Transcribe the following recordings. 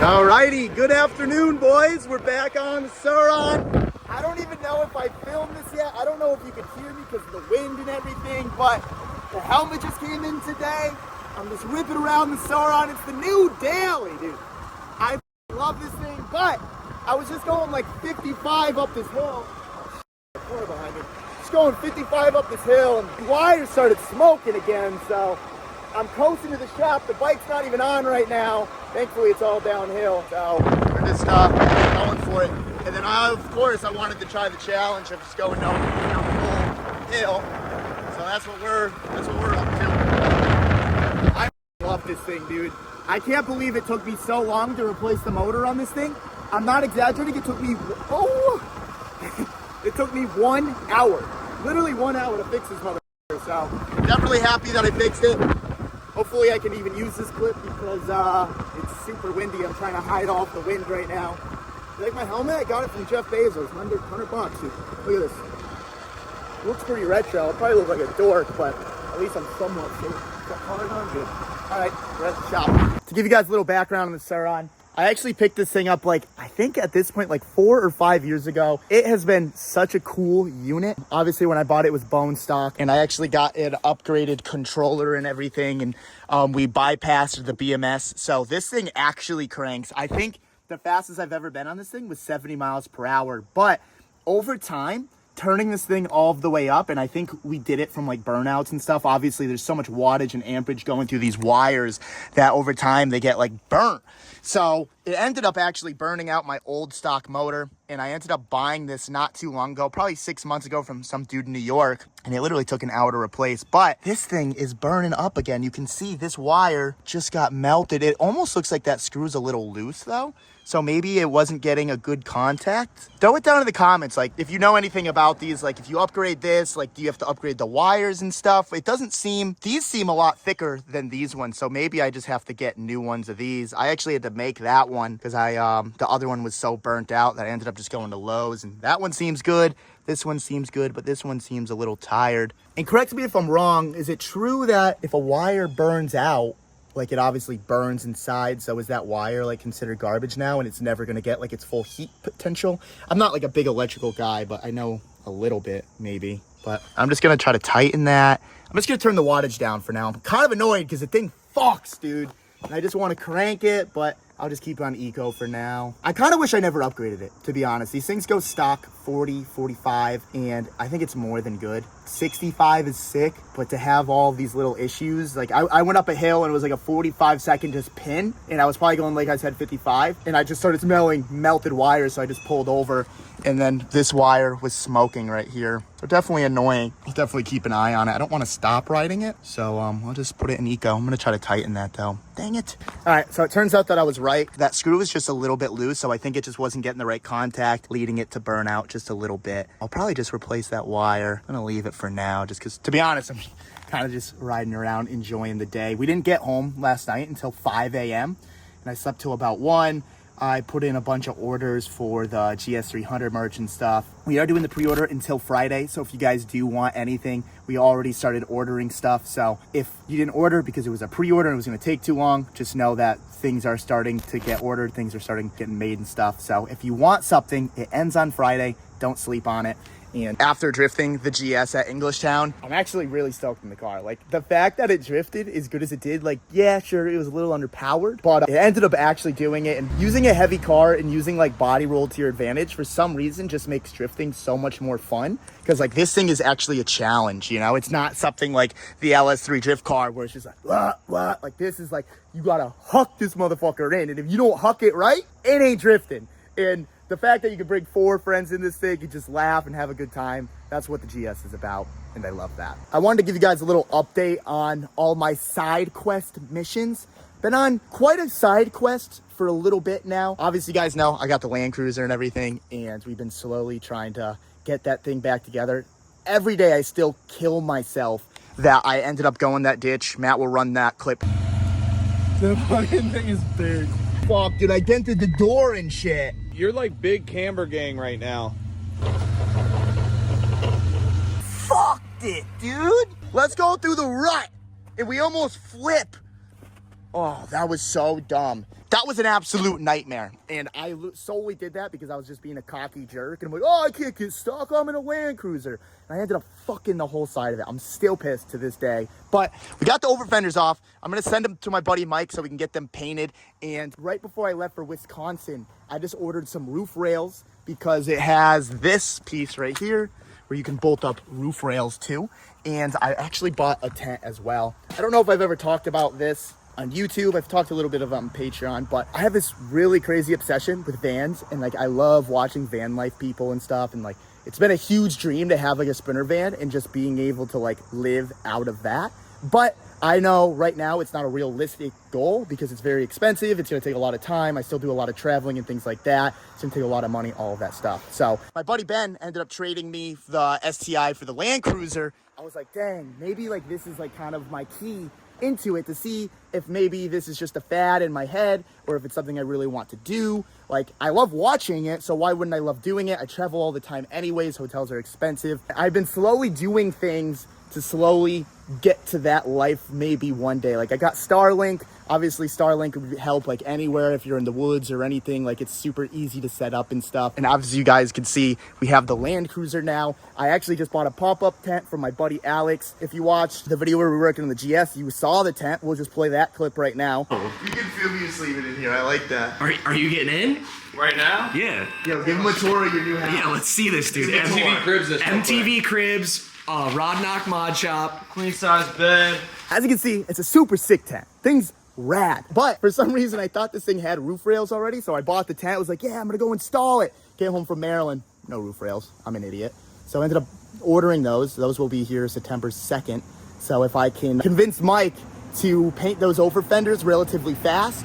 Alrighty, good afternoon, boys. We're back on the Sauron. I don't even know if I filmed this yet. I don't know if you can hear me because of the wind and everything, but the helmet just came in today. I'm just whipping around the Sauron. It's the new daily, dude. I love this thing, but I was just going like 55 up this hill. Car behind me. Just going 55 up this hill, and the wires started smoking again, so I'm coasting to the shop. The bike's not even on right now. Thankfully, it's all downhill, so we're just going for it. And then, of course, I wanted to try the challenge of just going down the full hill. So that's what we're up to. I love this thing, dude. I can't believe it took me so long to replace the motor on this thing. I'm not exaggerating. It took me it took me 1 hour, literally 1 hour to fix this motherfucker. So definitely happy that I fixed it. Hopefully I can even use this clip because it's super windy. I'm trying to hide off the wind right now. You like my helmet? I got it from Jeff Bezos, $100 dude. Look at this. It looks pretty retro. It probably looks like a dork, but at least I'm somewhat safe. Got 100. All right, we're at the shop. To give you guys a little background on the Sauron, I actually picked this thing up I think at this point 4 or 5 years ago. It has been such a cool unit. Obviously when I bought it, it was bone stock, and I actually got an upgraded controller and everything, and we bypassed the BMS. So this thing actually cranks. I think the fastest I've ever been on this thing was 70 miles per hour, but over time, turning this thing all the way up, and I think we did it from burnouts and stuff. Obviously there's so much wattage and amperage going through these wires that over time they get burnt. So it ended up actually burning out my old stock motor, and I ended up buying this not too long ago, probably 6 months ago, from some dude in New York, and it literally took an hour to replace. But this thing is burning up again. You can see this wire just got melted. It almost looks like that screw's a little loose though. So maybe it wasn't getting a good contact. Throw it down in the comments, if you know anything about these, if you upgrade this, do you have to upgrade the wires and stuff? It doesn't seem, these seem a lot thicker than these ones, so maybe I just have to get new ones of these. I actually had to make that one because the other one was so burnt out that I ended up just going to Lowe's, and that one seems good. This one seems good, but this one seems a little tired. And correct me if I'm wrong, is it true that if a wire burns out, it obviously burns inside, so is that wire considered garbage now, and it's never gonna get its full heat potential? I'm not a big electrical guy, but I know a little bit maybe. But I'm just gonna try to tighten that. I'm just gonna turn the wattage down for now. I'm kind of annoyed because the thing fucks, dude, and I just want to crank it, but I'll just keep it on eco for now. I kind of wish I never upgraded it, to be honest. These things go stock 40, 45, and I think it's more than good. 65 is sick, but to have all these little issues, I went up a hill and it was a 45-second just pin, and I was probably going, like I said, 55, and I just started smelling melted wires, so I just pulled over, and then this wire was smoking right here. So definitely annoying. I'll definitely keep an eye on it. I don't want to stop riding it, so I'll just put it in eco. I'm gonna try to tighten that though. Dang it. All right, so it turns out that I was right. That screw was just a little bit loose, so I think it just wasn't getting the right contact, leading it to burn out just a little bit. I'll probably just replace that wire. I'm gonna leave it for now, just because, to be honest, I'm kind of just riding around enjoying the day. We didn't get home last night until 5 a.m. and I slept till about 1. I put in a bunch of orders for the GS300 merch and stuff. We are doing the pre-order until Friday, so if you guys do want anything, we already started ordering stuff. So if you didn't order because it was a pre-order and it was going to take too long, just know that things are starting to get ordered, things are starting getting made and stuff. So if you want something, it ends on Friday. Don't sleep on it. And after drifting the GS at Englishtown, I'm actually really stoked in the car. The fact that it drifted as good as it did, yeah, sure, it was a little underpowered, but it ended up actually doing it. And using a heavy car and using body roll to your advantage, for some reason, just makes drifting so much more fun. Because this thing is actually a challenge, It's not something like the LS3 drift car where it's just blah. This is you gotta huck this motherfucker in. And if you don't huck it right, it ain't drifting. And the fact that you can bring 4 friends in this thing and just laugh and have a good time, that's what the GS is about, and I love that. I wanted to give you guys a little update on all my side quest missions. Been on quite a side quest for a little bit now. Obviously, you guys know I got the Land Cruiser and everything, and we've been slowly trying to get that thing back together. Every day I still kill myself that I ended up going that ditch. Matt will run that clip. The fucking thing is big. Fuck, dude, I dented the door and shit. You're big camber gang right now. Fucked it, dude. Let's go through the rut. And we almost flip. Oh, that was so dumb. that was an absolute nightmare. And I solely did that because I was just being a cocky jerk. And I'm like, oh, I can't get stuck. I'm in a Land Cruiser. And I ended up fucking the whole side of it. I'm still pissed to this day. But we got the over fenders off. I'm going to send them to my buddy Mike so we can get them painted. And right before I left for Wisconsin, I just ordered some roof rails because it has this piece right here where you can bolt up roof rails too. And I actually bought a tent as well. I don't know if I've ever talked about this on YouTube. I've talked a little bit about it on Patreon, but I have this really crazy obsession with vans, and like I love watching van life people and stuff, and like it's been a huge dream to have like a sprinter van and just being able to like live out of that. But I know right now it's not a realistic goal because it's very expensive. It's going to take a lot of time. I still do a lot of traveling and things like that. It's going to take a lot of money, all of that stuff. So my buddy Ben ended up trading me the STI for the Land Cruiser. I was like, dang, maybe like this is like kind of my key into it to see if maybe this is just a fad in my head or if it's something I really want to do. Like, I love watching it, so why wouldn't I love doing it? I travel all the time anyways. Hotels are expensive. I've been slowly doing things to slowly get to that life maybe one day. Like, I got Starlink. Obviously, Starlink would help like anywhere if you're in the woods or anything. Like, it's super easy to set up and stuff. And obviously, you guys can see we have the Land Cruiser now. I actually just bought a pop-up tent from my buddy Alex. If you watched the video where we were working on the GS, you saw the tent. We'll just play that clip right now. You can feel me sleeping in here. I like that. Are you getting in? Right now? Yeah. Yo, give him a tour of your new house. Yeah, let's see this, dude. MTV Cribs. MTV Cribs, Rod Knock Mod Shop. Queen size bed. As you can see, it's a super sick tent. Thing's rad. But for some reason, I thought this thing had roof rails already, so I bought the tent. I was like, yeah, I'm gonna go install it. Came home from Maryland, no roof rails. I'm an idiot. So I ended up ordering those. Those will be here September 2nd. So if I can convince Mike to paint those over fenders relatively fast,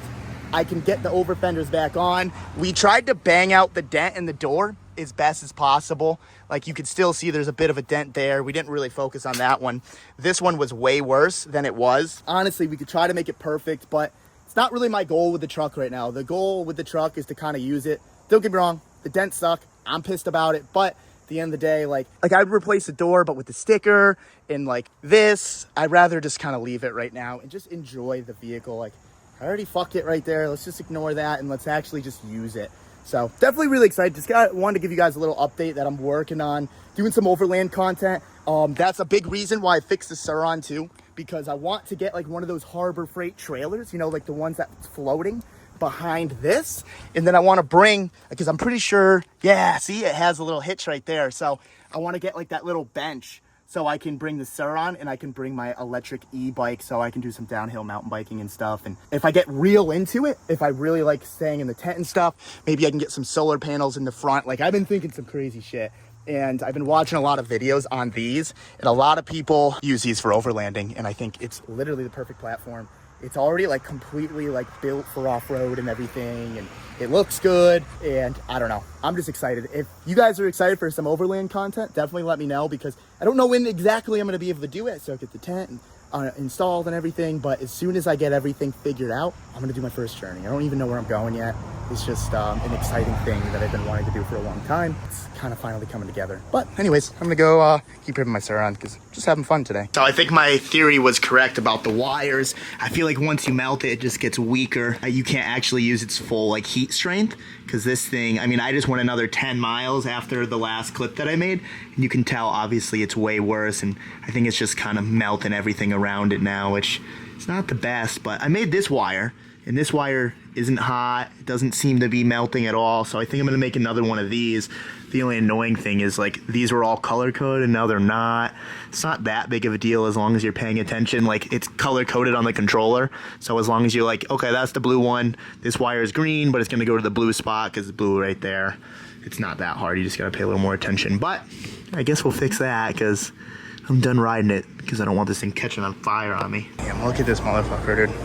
I can get the over fenders back on. We tried to bang out the dent in the door as best as possible. Like, you can still see there's a bit of a dent there. We didn't really focus on that one. This one was way worse than it was. Honestly, we could try to make it perfect, but it's not really my goal with the truck right now. The goal with the truck is to kind of use it. Don't get me wrong, the dents suck. I'm pissed about it, but at the end of the day, like I'd replace the door, but with the sticker and like this, I'd rather just kind of leave it right now and just enjoy the vehicle. Like, I already fucked it right there. Let's just ignore that and let's actually just use it. So definitely really excited. Just wanted to give you guys a little update that I'm working on doing some overland content. That's a big reason why I fixed the Suron too, because I want to get like one of those Harbor Freight trailers, you know, like the ones that's floating behind this. And then I want to bring, because I'm pretty sure, yeah, see, it has a little hitch right there. So I want to get like that little bench so I can bring the Suron and I can bring my electric e-bike so I can do some downhill mountain biking and stuff. And if I get real into it, if I really like staying in the tent and stuff, maybe I can get some solar panels in the front. Like, I've been thinking some crazy shit. And I've been watching a lot of videos on these, and a lot of people use these for overlanding. And I think it's literally the perfect platform. It's already like completely like built for off-road and everything, and it looks good, and I don't know. I'm just excited. If you guys are excited for some overland content, definitely let me know, because I don't know when exactly I'm going to be able to do it. So I get the tent and installed and everything, but as soon as I get everything figured out, I'm going to do my first journey. I don't even know where I'm going yet. It's just an exciting thing that I've been wanting to do for a long time. It's kind of finally coming together. But anyways, I'm going to go keep ripping my Suron because I'm just having fun today. So I think my theory was correct about the wires. I feel like once you melt it, it just gets weaker. You can't actually use its full like heat strength, because this thing, I mean, I just went another 10 miles after the last clip that I made, and you can tell obviously it's way worse, and I think it's just kind of melting everything around it now, which is not the best. But I made this wire, and this wire isn't hot. It doesn't seem to be melting at all, so I think I'm going to make another one of these. The only annoying thing is, like, these were all color-coded, and now they're not. It's not that big of a deal as long as you're paying attention. Like, it's color-coded on the controller, so as long as you're like, okay, that's the blue one. This wire is green, but it's going to go to the blue spot because it's blue right there. It's not that hard. You just got to pay a little more attention. But I guess we'll fix that because I'm done riding it, because I don't want this thing catching on fire on me. Damn, look at this motherfucker, dude.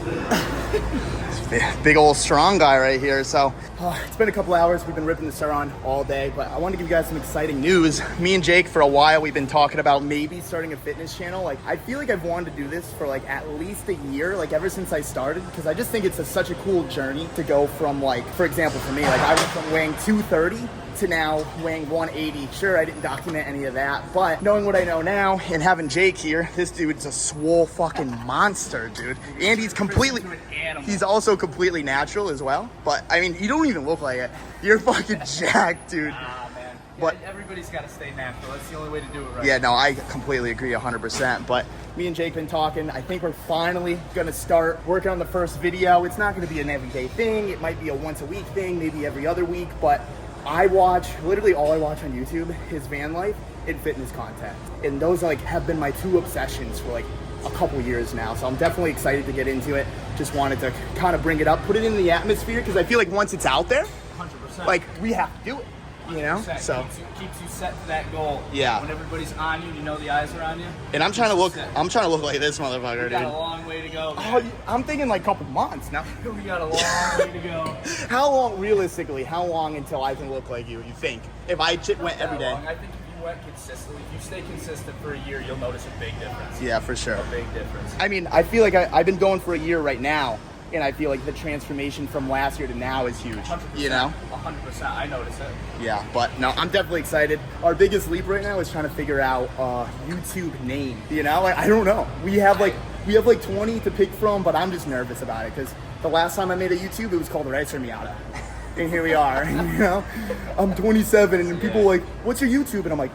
Big old strong guy right here. So It's been a couple hours. We've been ripping this around all day, but I wanted to give you guys some exciting news. Me and Jake, for a while, we've been talking about maybe starting a fitness channel. Like, I feel like I've wanted to do this for like at least a year, like ever since I started, because I just think it's such a cool journey to go from, like, for example, for me, like I went from weighing 230 to now weighing 180. Sure, I didn't document any of that, but knowing what I know now and having Jake here, this dude's a swole fucking monster, dude. And he's also completely natural as well. But I mean, you don't even look like it. You're fucking jacked, dude. Ah, man. But everybody's got to stay natural. That's the only way to do it right. yeah, no, I completely agree 100%. But me and Jake been talking. I think we're finally gonna start working on the first video. It's not gonna be an everyday thing. It might be a once a week thing, maybe every other week, but literally all I watch on YouTube is van life and fitness content. And those like have been my two obsessions for like a couple years now. So I'm definitely excited to get into it. Just wanted to kind of bring it up, put it in the atmosphere, because I feel like once it's out there, 100%. like we have to do it, you know? 100%. So keeps you set to that goal. Yeah. When everybody's on you, you know the eyes are on you. and I'm trying to look like this motherfucker, We got a dude. long way to go. Oh, I'm thinking like a couple months now. We got a long way to go. How long, realistically, how long until I can look like you think? If I went every day? I think if you went consistently, if you stay consistent for a year, you'll notice a big difference. Yeah, for sure. A big difference. I mean, I feel like I've been going for a year right now, and I feel like the transformation from last year to now is huge. 100%. You know? 100%. I notice it. Yeah, but no, I'm definitely excited. Our biggest leap right now is trying to figure out a YouTube name. You know, like I don't know. We have like 20 to pick from, but I'm just nervous about it because the last time I made a YouTube, it was called Ricer Miata. And here we are, you know? I'm 27 and people are like, what's your YouTube? And I'm like,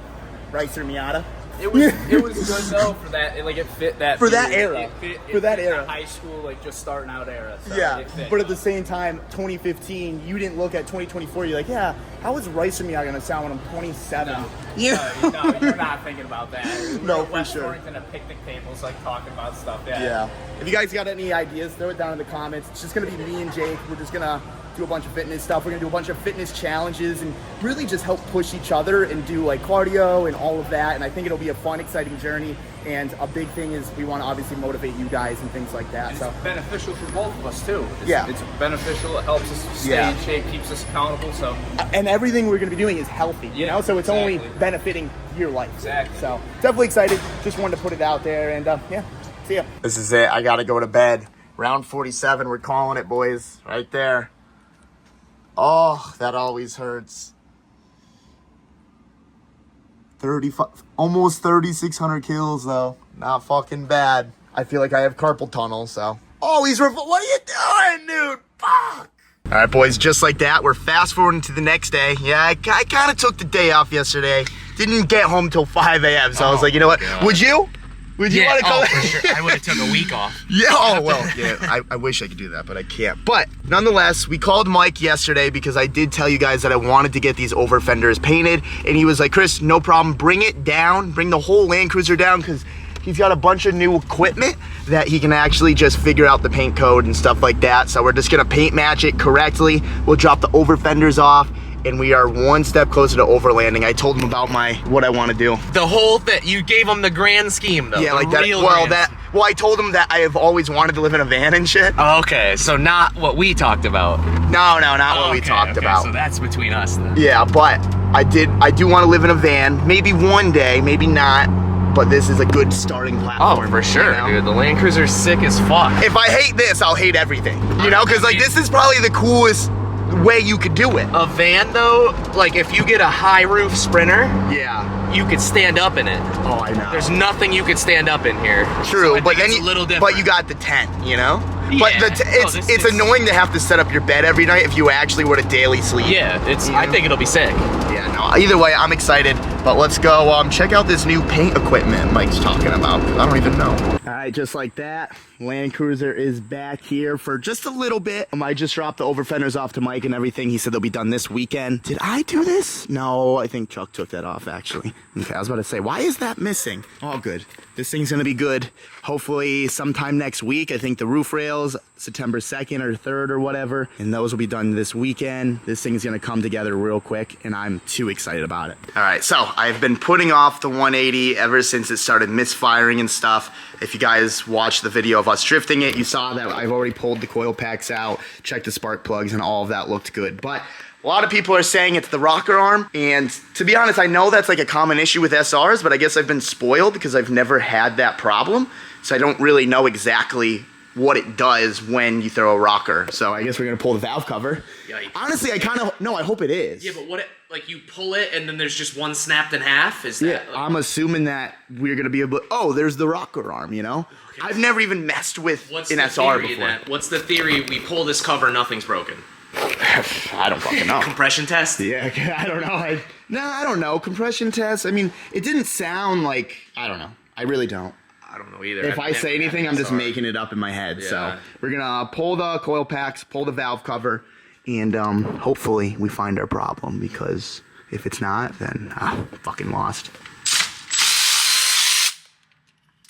Ricer Miata. It was good though for that. Like it fit that For that period. era. It fit, For that fit era. High school, like just starting out era. So Yeah, it fit. but at the same time, 2015, you didn't look at 2024. You're like, yeah, how is Ricer Miata gonna sound when I'm 27? No. Yeah. No, you're not thinking about that. No, We're for West sure. Torrington at picnic tables, like talking about stuff. Yeah. Yeah. If you guys got any ideas, throw it down in the comments. It's just gonna be me and Jake. We're just gonna do a bunch of fitness stuff. We're gonna do a bunch of fitness challenges and really just help push each other and do like cardio and all of that. And I think it'll be a fun, exciting journey. And a big thing is we want to obviously motivate you guys and things like that. And So it's beneficial for both of us too. Yeah. It's beneficial. It helps us stay Yeah. in shape, keeps us accountable. So and everything we're gonna be doing is healthy, you Yeah, know. So it's only exactly. benefiting your life. Exactly. So definitely excited. Just wanted to put it out there, and yeah, see ya. This is it. I gotta go to bed. Round 47. We're calling it, boys. Right there. Oh, that always hurts. 35, almost 3,600 kills though. Not fucking bad. I feel like I have carpal tunnel. So. Oh, what are you doing, dude? Fuck. All right, boys, just like that, we're fast forwarding to the next day. Yeah, I kind of took the day off yesterday. Didn't get home till 5 a.m. So I was like, you know what? God. Would you? Would you want to come? For sure. I would have took a week off. Yeah, oh, well, yeah, I wish I could do that, but I can't. But nonetheless, we called Mike yesterday because I did tell you guys that I wanted to get these over fenders painted. And he was like, Chris, no problem. Bring it down. Bring the whole Land Cruiser down because he's got a bunch of new equipment that he can actually just figure out the paint code and stuff like that. So we're just going to paint match it correctly. We'll drop the over fenders off. And we are one step closer to overlanding. I told him about what I want to do. The whole that you gave him the grand scheme though. Yeah, the like that. real Well, grand scheme. well, I told him that I have always wanted to live in a van and shit. Oh, okay, so not what we talked about. No, not what we Okay, talked okay, about. So that's between us then. Yeah, but I do want to live in a van. Maybe one day, maybe not. But this is a good starting Oh, platform. for sure, you know? dude. The Land Cruiser's sick as fuck. If I hate this, I'll hate everything. You know, because like this is probably the coolest way you could do it. A van though, like if you get a high roof Sprinter, Yeah. you could stand up in it. Oh, I know. There's nothing you could stand up in here. True, So I but think then it's a little different. But you got the tent, you know. But Yeah. it's annoying to have to set up your bed every night if you actually were to daily sleep. Yeah, I think it'll be sick. Yeah, no. Either way, I'm excited. But let's go check out this new paint equipment Mike's talking about. I don't even know. All right, just like that, Land Cruiser is back here for just a little bit. I just dropped the over fenders off to Mike and everything. He said they'll be done this weekend. Did I do this? No, I think Chuck took that off actually. Okay, I was about to say, why is that missing? All good. This thing's gonna be good. Hopefully sometime next week. I think the roof rails details September 2nd or 3rd or whatever, and those will be done this weekend. This thing's gonna come together real quick, and I'm too excited about it. All right, so I've been putting off the 180 ever since it started misfiring and stuff. If you guys watched the video of us drifting it, you saw that I've already pulled the coil packs out, checked the spark plugs, and all of that looked good. But a lot of people are saying it's the rocker arm, and to be honest, I know that's like a common issue with SRs, but I guess I've been spoiled because I've never had that problem, so I don't really know exactly what it does when you throw a rocker. So I guess we're gonna pull the valve cover. Yikes. Honestly, I hope it is. Yeah, but what? Like you pull it and then there's just one snapped in half? Is that? Yeah, I'm assuming that we're gonna be able to, oh, there's the rocker arm, you know? Okay. I've never even messed with an SR before. What's the theory? We pull this cover, nothing's broken. I don't fucking know. Compression test? Yeah, I don't know. I don't know. Compression test. I mean, it didn't sound like, I don't know. I really don't. I don't know either. If I say anything, I'm just making it up in my head. Yeah. So we're gonna pull the coil packs, pull the valve cover, and hopefully we find our problem, because if it's not, then fucking lost.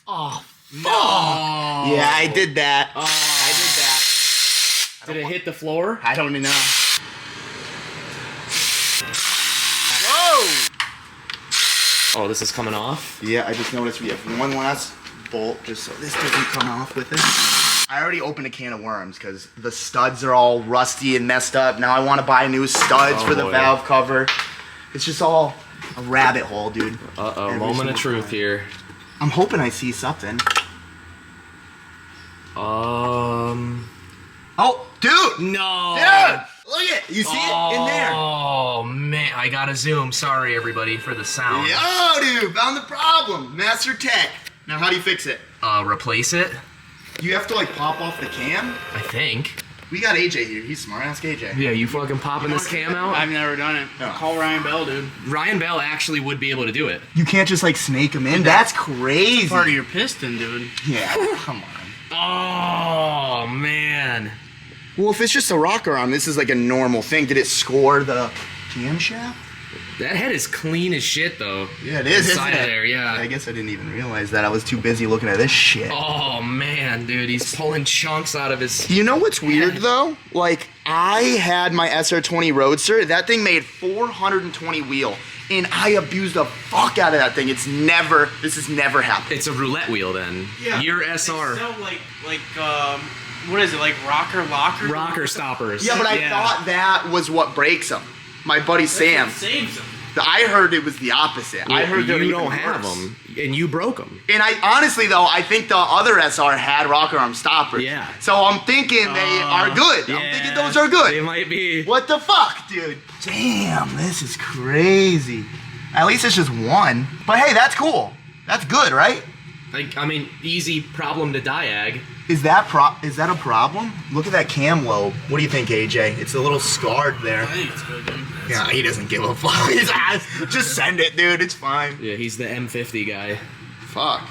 Oh, no. Yeah, I did that. Oh. I did that. Did it hit the floor? I don't even know. Whoa! Oh, this is coming off? Yeah, I just noticed we have one last bolt just so this doesn't come off with it. I already opened a can of worms because the studs are all rusty and messed up. Now I want to buy new studs for the valve cover. It's just all a rabbit hole, dude. Uh-oh, moment of truth here. I'm hoping I see something. Oh, dude! No! Dude! Look at it! You see it in there? Oh, man. I gotta zoom. Sorry, everybody, for the sound. Yo, dude! Found the problem. Master Tech. Now, how do you fix it? Replace it? You have to, like, pop off the cam? I think. We got AJ here. He's smart. Ask AJ. Yeah, you fucking popping this cam out? I've never done it. Oh. Call Ryan Bell, dude. Ryan Bell actually would be able to do it. You can't just, like, snake him in? That's crazy. Part of your piston, dude. Yeah, come on. Oh, man. Well, if it's just a rocker arm, this is like a normal thing. Did it score the camshaft? That head is clean as shit, though. Yeah, it is. Inside of there, yeah. I guess I didn't even realize that. I was too busy looking at this shit. Oh, man, dude. He's pulling chunks out of his... You know what's weird, though? Like, I had my SR20 Roadster. That thing made 420 wheel. And I abused the fuck out of that thing. This has never happened. It's a roulette wheel, then. Yeah. Your SR. So, what is it, like rocker locker? Rocker stoppers. Yeah, but I thought that was what breaks them. My buddy Sam. What saves them. I heard it was the opposite. I heard they're you even don't have worse. them, and you broke them. And I honestly though, I think the other SR had rocker arm stoppers. Yeah. So I'm thinking they are good. Yeah, I'm thinking those are good. They might be. What the fuck, dude? Damn, this is crazy. At least it's just one. But hey, that's cool. That's good, right? Like, I mean, easy problem to diag. Is that a problem? Look at that cam lobe. What do you think, AJ? It's a little scarred there. I think it's good, dude. Yeah, he doesn't give a fuck. Just send it, dude. It's fine. Yeah, he's the M50 guy. Fuck.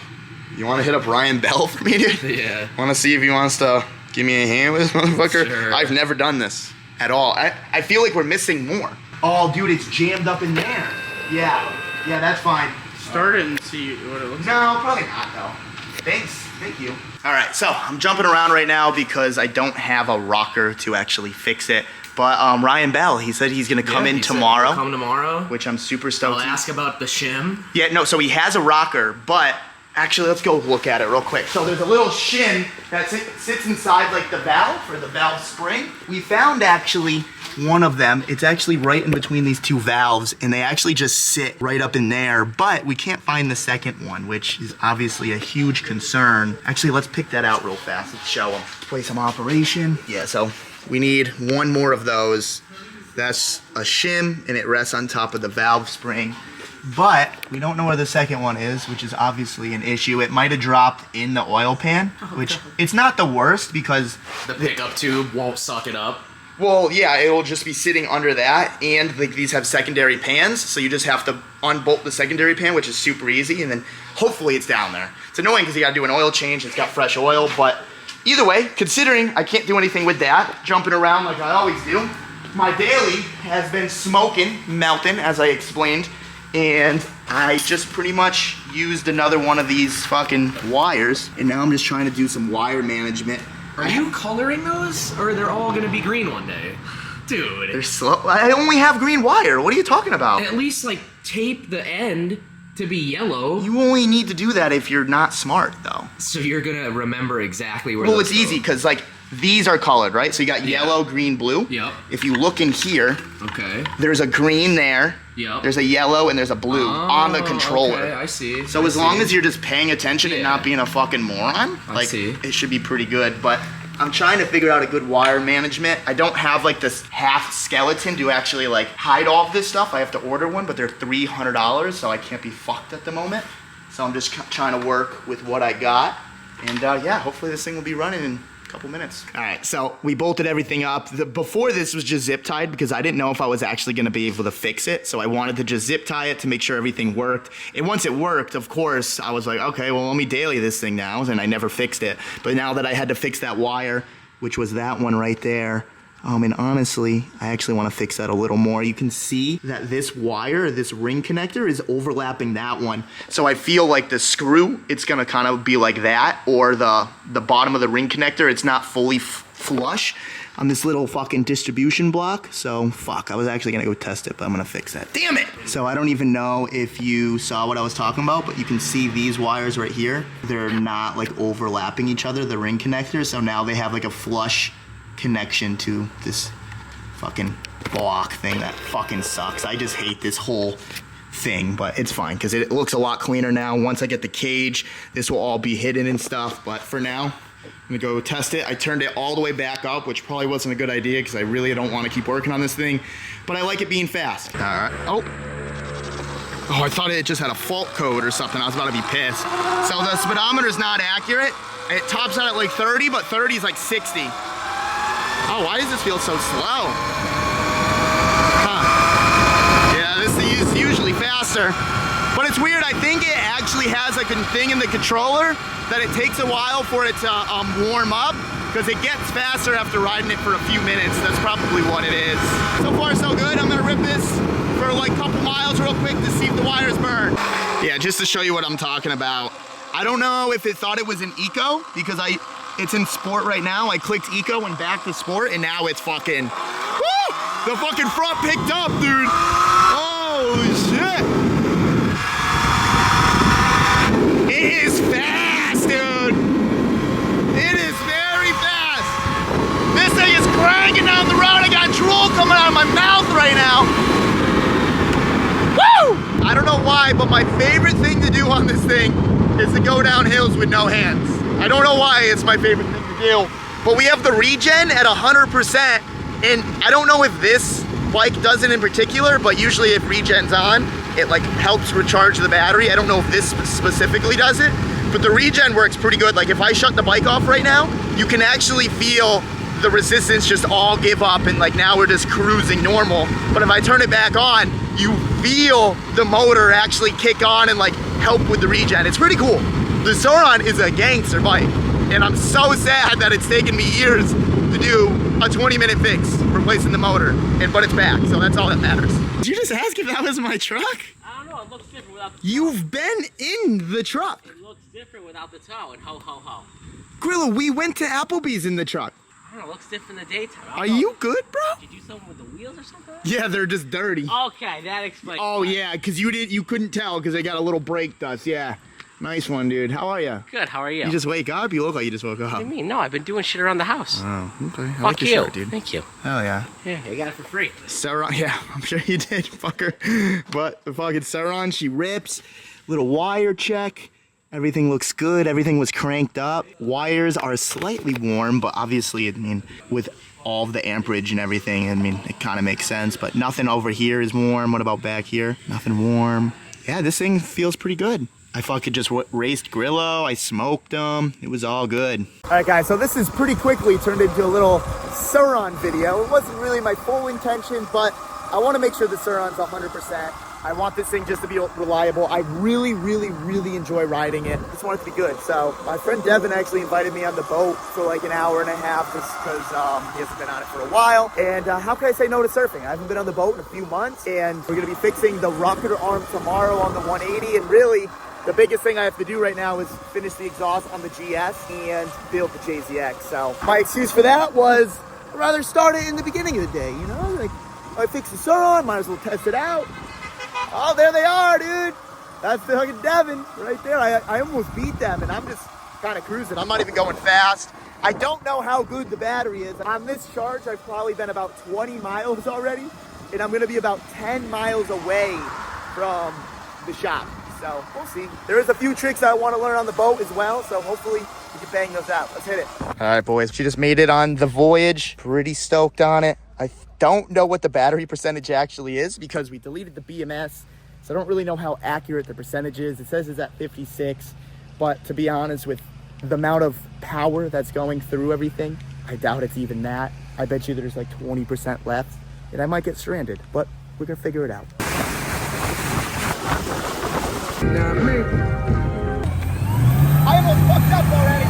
You want to hit up Ryan Bell for me, dude? Yeah. Want to see if he wants to give me a hand with this motherfucker? Sure. I've never done this at all. I feel like we're missing more. Oh, dude, it's jammed up in there. Yeah, that's fine. Start it and see what it looks like. No, probably not, though. Thank you. All right, so I'm jumping around right now because I don't have a rocker to actually fix it. But Ryan Bell, he said he's going to come in tomorrow. Come tomorrow. Which I'm super stoked. I'll ask about the shim. Yeah, no, so he has a rocker, but actually, let's go look at it real quick. So there's a little shim that sits inside like the valve, or the valve spring. We found actually one of them. It's actually right in between these two valves, and they actually just sit right up in there, but we can't find the second one, which is obviously a huge concern. Actually, let's pick that out real fast. Let's show them. Place them operation. Yeah, so we need one more of those. That's a shim, and it rests on top of the valve spring. But we don't know where the second one is, which is obviously an issue. It might have dropped in the oil pan, which it's not the worst because the pickup tube won't suck it up. Well, yeah, it'll just be sitting under that, and like these have secondary pans, so you just have to unbolt the secondary pan, which is super easy, and then hopefully it's down there. It's annoying because you gotta do an oil change, it's got fresh oil, but either way, considering I can't do anything with that, jumping around like I always do, my daily has been smoking, melting, as I explained, and I just pretty much used another one of these fucking wires, and now I'm just trying to do some wire management Are you coloring those, or they're all gonna be green one day? Dude. They're slow. I only have green wire. What are you talking about? At least, like, tape the end to be yellow. You only need to do that if you're not smart, though. So you're gonna remember exactly where Well, those it's easy, because, like, these are colored, right? So you got yellow, green, blue. Yep. If you look in here, okay. there's a green there. Yep. There's a yellow and there's a blue on the controller. Okay, I see. So as long as you're just paying attention and not being a fucking moron, like, it should be pretty good. But I'm trying to figure out a good wire management. I don't have like this half skeleton to actually like hide all of this stuff. I have to order one, but they're $300, so I can't be fucked at the moment. So I'm just trying to work with what I got. And yeah, hopefully this thing will be running in couple minutes. All right, so we bolted everything up. Before this was just zip tied because I didn't know if I was actually gonna be able to fix it. So I wanted to just zip tie it to make sure everything worked. And once it worked, of course, I was like, okay, well, let me daily this thing now. And I never fixed it. But now that I had to fix that wire, which was that one right there, and honestly, I actually want to fix that a little more. You can see that this wire, this ring connector, is overlapping that one. So I feel like the screw, it's gonna kind of be like that, or the bottom of the ring connector, it's not fully flush on this little fucking distribution block. So fuck, I was actually gonna go test it, but I'm gonna fix that. Damn it! So I don't even know if you saw what I was talking about, but you can see these wires right here. They're not like overlapping each other, the ring connectors. So now they have like a flush connection to this fucking block thing that fucking sucks. I just hate this whole thing, but it's fine because it looks a lot cleaner now. Once I get the cage, this will all be hidden and stuff, but for now, I'm gonna go test it. I turned it all the way back up, which probably wasn't a good idea because I really don't want to keep working on this thing, but I like it being fast. All right, oh, I thought it just had a fault code or something. I was about to be pissed. So the speedometer's not accurate. It tops out at like 30, but 30 is like 60. Oh, why does this feel so slow? Huh. Yeah, this is usually faster. But it's weird, I think it actually has like a thing in the controller that it takes a while for it to warm up, because it gets faster after riding it for a few minutes. That's probably what it is. So far, so good. I'm gonna rip this for like a couple miles real quick to see if the wires burn. Yeah, just to show you what I'm talking about. I don't know if it thought it was an eco, because it's in sport right now. I clicked eco and back to sport, and now it's fucking, woo! The fucking front picked up, dude. Holy shit. It is fast, dude. It is very fast. This thing is cranking down the road. I got drool coming out of my mouth right now. Woo! I don't know why, but my favorite thing to do on this thing is to go down hills with no hands. I don't know why it's my favorite thing to do, but we have the regen at 100%, and I don't know if this bike does it in particular, but usually if regen's on, it like helps recharge the battery. I don't know if this specifically does it, but the regen works pretty good. Like if I shut the bike off right now, you can actually feel the resistance just all give up, and like now we're just cruising normal. But if I turn it back on, you feel the motor actually kick on and like help with the regen. It's pretty cool. The Sauron is a gangster bike, and I'm so sad that it's taken me years to do a 20-minute fix replacing the motor, but it's back, so that's all that matters. Did you just ask if that was my truck? I don't know, it looks different without the You've been in the truck. It looks different without the toe, and ho. Grillo, we went to Applebee's in the truck. I don't know, it looks different in the daytime. Are you good, bro? Did you do something with the wheels or something? Yeah, they're just dirty. Okay, that explains. Oh yeah, because you couldn't tell because they got a little brake dust, yeah. Nice one, dude. How are you? Good, how are you? You just wake up? You look like you just woke up. What do you mean? No, I've been doing shit around the house. Oh, okay. I Fuck like your you. shirt, dude. Thank you. Hell yeah. Yeah, I got it for free. Sauron, yeah, I'm sure you did, fucker. But the fucking Sauron, she rips. Little wire check. Everything looks good. Everything was cranked up. Wires are slightly warm, but obviously, I mean, with all of the amperage and everything, I mean, it kind of makes sense. But nothing over here is warm. What about back here? Nothing warm. Yeah, this thing feels pretty good. I fucking just raced Grillo, I smoked them, it was all good. All right guys, so this is pretty quickly turned into a little Sauron video. It wasn't really my full intention, but I want to make sure the Sauron's 100%. I want this thing just to be reliable. I really enjoy riding it. I just want it to be good. So my friend Devin actually invited me on the boat for like an hour and a half just because he hasn't been on it for a while. And how can I say no to surfing? I haven't been on the boat in a few months, and we're going to be fixing the rocker arm tomorrow on the 180. And really, The biggest thing I have to do right now is finish the exhaust on the GS and build the JZX. So my excuse for that was I'd rather start it in the beginning of the day, you know? Like, I fix the Suron, might as well test it out. Oh, there they are, dude. That's the fucking Devon right there. I almost beat them, and I'm just kind of cruising. I'm not even going fast. I don't know how good the battery is. On this charge, I've probably been about 20 miles already, and I'm gonna be about 10 miles away from the shop. So we'll see. There is a few tricks I want to learn on the boat as well, so hopefully we can bang those out. Let's hit it. All right, boys. She just made it on the voyage. Pretty stoked on it. I don't know what the battery percentage actually is because we deleted the BMS, so I don't really know how accurate the percentage is. It says it's at 56, but to be honest, with the amount of power that's going through everything, I doubt it's even that. I bet you there's like 20% left, and I might get stranded, but we're gonna figure it out. I almost fucked up already.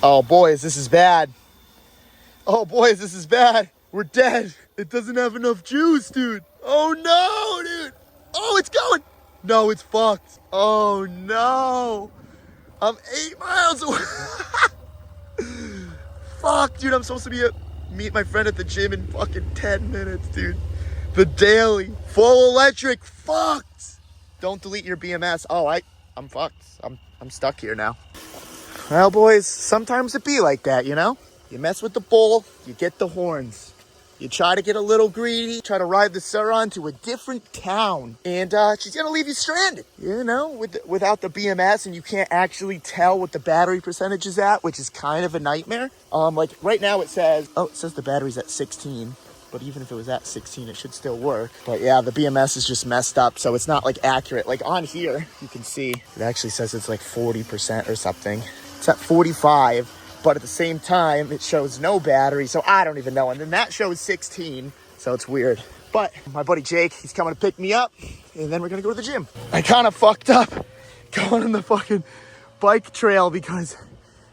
Oh boys, this is bad. Oh boys, this is bad. We're dead. It doesn't have enough juice, dude. Oh no, dude. Oh, it's going. No, it's fucked. Oh no. I'm 8 miles away. Fuck, dude. I'm supposed to be meet my friend at the gym in fucking 10 minutes, dude. The daily. Full electric. Fucked. Don't delete your BMS. Oh, I'm fucked. I'm stuck here now. Well, boys, sometimes it be like that, you know? You mess with the bull, you get the horns. You try to get a little greedy, try to ride the Suron to a different town, and she's gonna leave you stranded, you know, without the BMS, and you can't actually tell what the battery percentage is at, which is kind of a nightmare. Like right now it says the battery's at 16, but even if it was at 16, it should still work. But yeah, the BMS is just messed up, so it's not like accurate. Like on here, you can see it actually says it's like 40% or something. It's at 45, but at the same time, it shows no battery, so I don't even know. And then that shows 16, so it's weird. But my buddy Jake, he's coming to pick me up, and then we're gonna go to the gym. I kind of fucked up going on the fucking bike trail because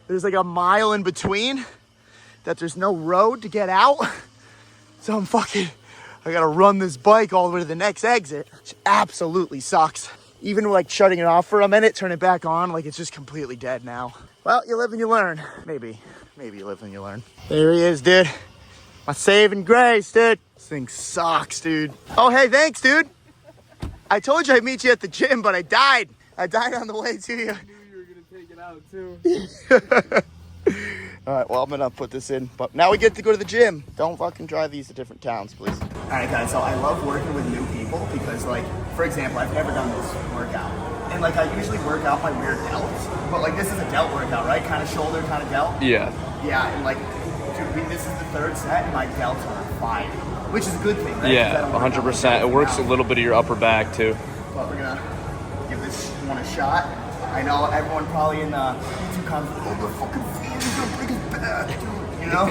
there's like a mile in between that there's no road to get out. So I gotta run this bike all the way to the next exit, which absolutely sucks. Even like shutting it off for a minute, turn it back on, like it's just completely dead now. Well, you live and you learn. Maybe you live and you learn. There he is, dude. My saving grace, dude. This thing sucks, dude. Oh, hey, thanks, dude. I told you I'd meet you at the gym, but I died. I died on the way to you. I knew you were gonna take it out too. All right, well, I'm gonna put this in, but now we get to go to the gym. Don't fucking drive these to different towns, please. All right, guys, so I love working with new people because, like, for example, I've never done this workout. And, like, I usually work out my weird delts, but, like, this is a delt workout, right? Kind of shoulder, kind of delt. Yeah. Yeah, and, like, dude, this is the third set, and my delts are on fire, which is a good thing, right? Yeah, 100%. It works a little bit of your upper back, too. But we're gonna give this one a shot. I know everyone probably in YouTube comments, oh, the fucking fans are big as bad, dude. You know?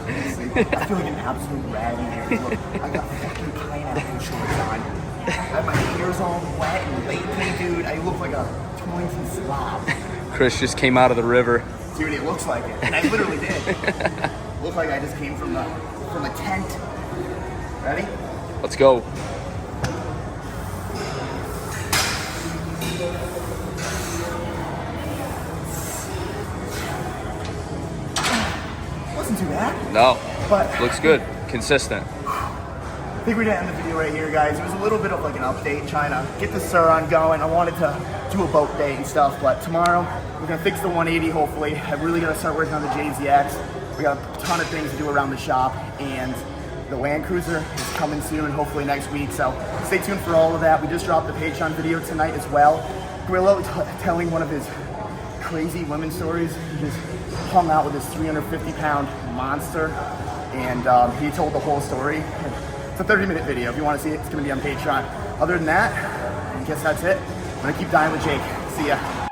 Honestly, I feel like an absolute rag in here. Look, I got fucking pineapple shorts on. I have my ears all wet and lazy, dude. I look like a Torrington slob. Chris just came out of the river. Dude, it looks like it. And I literally did. Looked like I just came from a tent. Ready? Let's go. Wasn't too bad. No, But looks good. Consistent. I think we're gonna end the video right here, guys. It was a little bit of like an update, trying to get the Suron going. I wanted to do a boat day and stuff, but tomorrow we're gonna fix the 180, hopefully. I'm really gonna start working on the JZX. We got a ton of things to do around the shop, and the Land Cruiser is coming soon, hopefully next week, so stay tuned for all of that. We just dropped the Patreon video tonight as well. Grillo telling one of his crazy women stories. He just hung out with this 350-pound monster, and he told the whole story. It's a 30-minute video. If you want to see it, it's going to be on Patreon. Other than that, I guess that's it. I'm going to keep dying with Jake. See ya.